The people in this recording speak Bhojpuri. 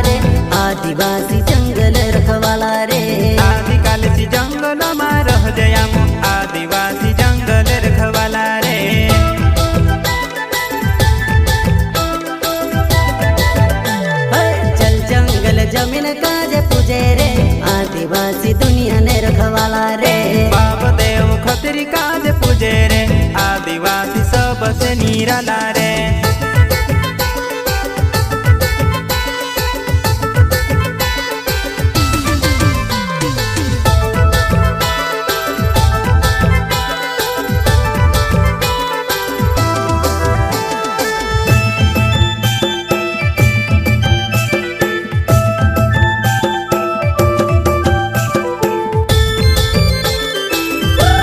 आदिवासी जंगल रखवाला रे आदिकालसी जंगल में रह जयाम आदिवासी जंगल रखवाला रे चल जंगल जमीन काजे पूजे रे आदिवासी दुनिया ने रखवाला रे बाप देव खतरी काज पूजे रे आदिवासी सबसे निराला